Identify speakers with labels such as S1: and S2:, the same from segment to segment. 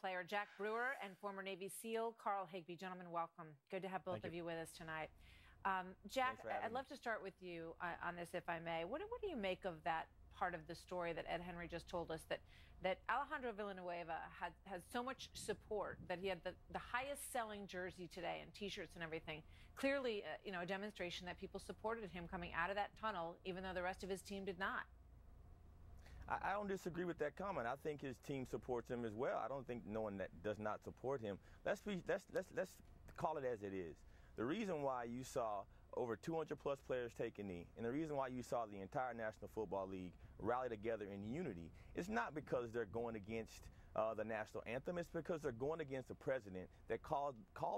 S1: player Jack Brewer and former Navy SEAL Carl Higbie. Gentlemen, welcome. Good to have both of you with us tonight. Jack, I'd love to start with you on this, if I may. What do you make of that part of the story that Ed Henry just told us, that Alejandro Villanueva has so much support, that he had the highest selling jersey today and T-shirts and everything? Clearly, a demonstration that people supported him coming out of that tunnel, even though the rest of his team did not.
S2: I don't disagree with that comment. I think his team supports him as well. I don't think no one that does not support him. Let's call it as it is. The reason why you saw over 200-plus players take a knee, and the reason why you saw the entire National Football League rally together in unity, is not because they're going against the national anthem. It's because they're going against a president that called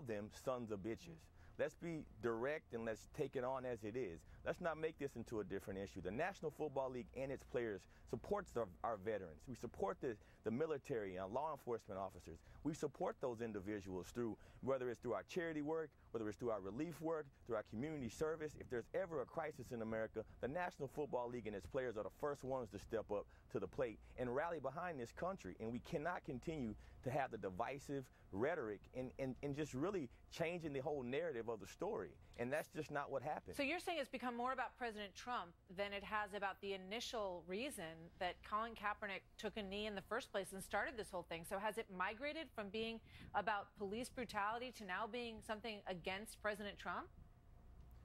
S2: them sons of bitches. Let's be direct and let's take it on as it is. Let's not make this into a different issue. The National Football League and its players supports our veterans. We support the military and law enforcement officers. We support those individuals through, whether it's through our charity work, whether it's through our relief work, through our community service. If there's ever a crisis in America, the National Football League and its players are the first ones to step up to the plate and rally behind this country. And we cannot continue to have the divisive rhetoric and just really changing the whole narrative of the story. And that's just not what happened.
S1: So you're saying it's become more about President Trump than it has about the initial reason that Colin Kaepernick took a knee in the first place and started this whole thing. So has it migrated from being about police brutality to now being something against President Trump?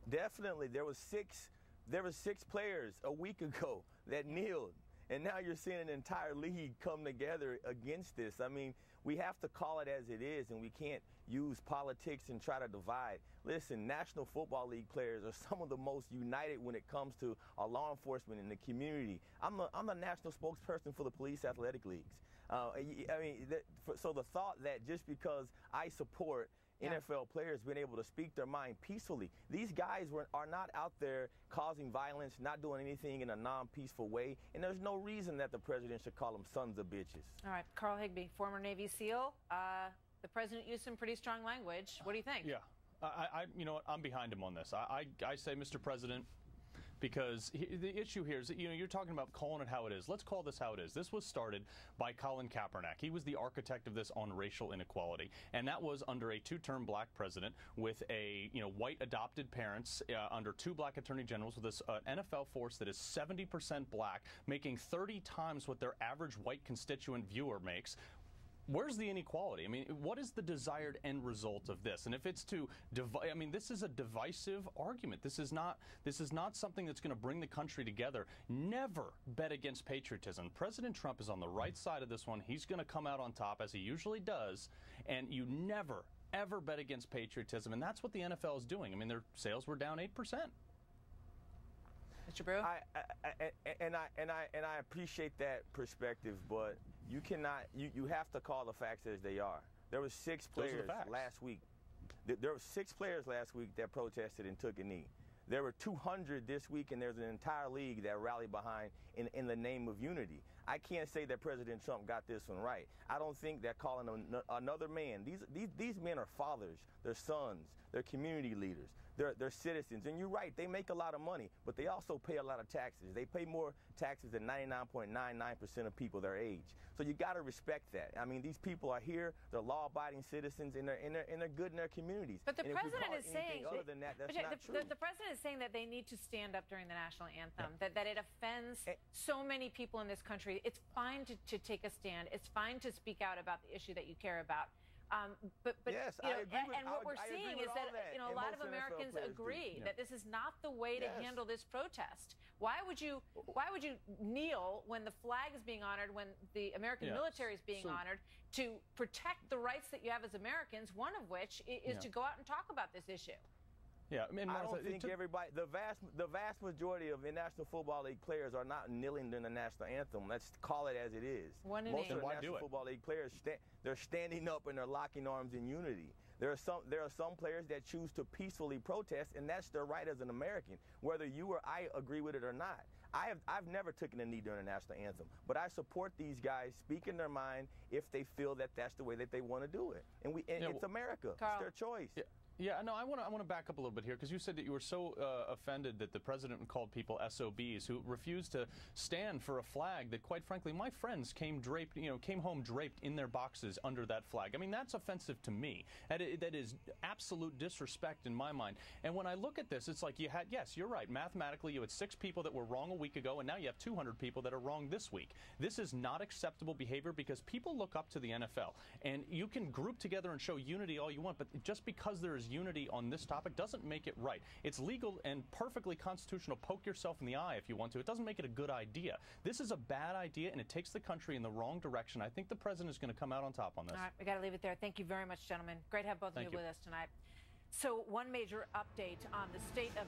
S2: Definitely. There was six players a week ago that kneeled. And now you're seeing an entire league come together against this. I mean, we have to call it as it is, and we can't use politics and try to divide. Listen, National Football League players are some of the most united when it comes to our law enforcement and the community. I'm the national spokesperson for the police athletic leagues. So the thought that just because I support NFL players being able to speak their mind peacefully. These guys are not out there causing violence, not doing anything in a non-peaceful way, and there's no reason that the president should call them sons of bitches.
S1: All right, Carl Higbie, former Navy SEAL. The president used some pretty strong language. What do you think?
S3: Yeah, you know what? I'm behind him on this. I say, Mr. President, because the issue here is that, you're talking about calling it how it is. Let's call this how it is. This was started by Colin Kaepernick. He was the architect of this on racial inequality, and that was under a two-term black president with a white adopted parents, under two black attorney generals, with this NFL force that is 70% black, making 30 times what their average white constituent viewer makes. Where's the inequality? I mean, what is the desired end result of this? And if it's to divide, I mean, this is a divisive argument. This is not something that's going to bring the country together. Never bet against patriotism. President Trump is on the right side of this one. He's going to come out on top, as he usually does. And you never, ever bet against patriotism. And that's what the NFL is doing. I mean, their sales were down 8%.
S1: Mr. Brewer?
S2: I appreciate that perspective, but you cannot. You have to call the facts as they are. There were six players last week. There were 6 players last week that protested and took a knee. There were 200 this week, and there's an entire league that rallied behind in the name of unity. I can't say that President Trump got this one right. I don't think that calling another man, these men are fathers, they're sons, they're community leaders, they're citizens. And you're right, they make a lot of money, but they also pay a lot of taxes. They pay more taxes than 99.99% of people their age. So you got to respect that. I mean, these people are here, they're law-abiding citizens, and they're good in their communities.
S1: But the president is saying,
S2: other than that, that's not true.
S1: The president is saying that they need to stand up during the national anthem, that it offends so many people in this country. It's fine to take a stand. It's fine to speak out about the issue that you care about. But
S2: yes, I agree with,
S1: and what we're seeing is that a lot of Americans agree that this is not the way to handle this protest. Why would you kneel when the flag is being honored, when the American military is being honored, to protect the rights that you have as Americans, one of which is to go out and talk about this issue?
S3: Yeah, I mean, Martha,
S2: I don't think everybody, the vast majority of the National Football League players are not kneeling during the national anthem. Let's call it as it is.
S1: Most
S2: of the National Football League players, they're standing up and they're locking arms in unity. There are some players that choose to peacefully protest, and that's their right as an American, whether you or I agree with it or not. I've never taken a knee during the national anthem, but I support these guys speaking their mind if they feel that that's the way that they want to do it. And it's America.
S1: Carl,
S2: it's their choice.
S3: Yeah. Yeah, no, I want to back up a little bit here, because you said that you were so offended that the president called people SOBs who refused to stand for a flag that, quite frankly, my friends came home draped in their boxes under that flag. I mean, that's offensive to me. That is absolute disrespect in my mind. And when I look at this, it's like you had, yes, you're right, mathematically you had 6 people that were wrong a week ago, and now you have 200 people that are wrong this week. This is not acceptable behavior, because people look up to the NFL, and you can group together and show unity all you want, but just because there is unity on this topic doesn't make it right. It's legal and perfectly constitutional. Poke yourself in the eye if you want to. It doesn't make it a good idea. This is a bad idea, and it takes the country in the wrong direction. I think the president is going to come out on top on this.
S1: All right, we got to leave it there. Thank you very much, gentlemen. Great to have both of you with us tonight. So one major update on the state of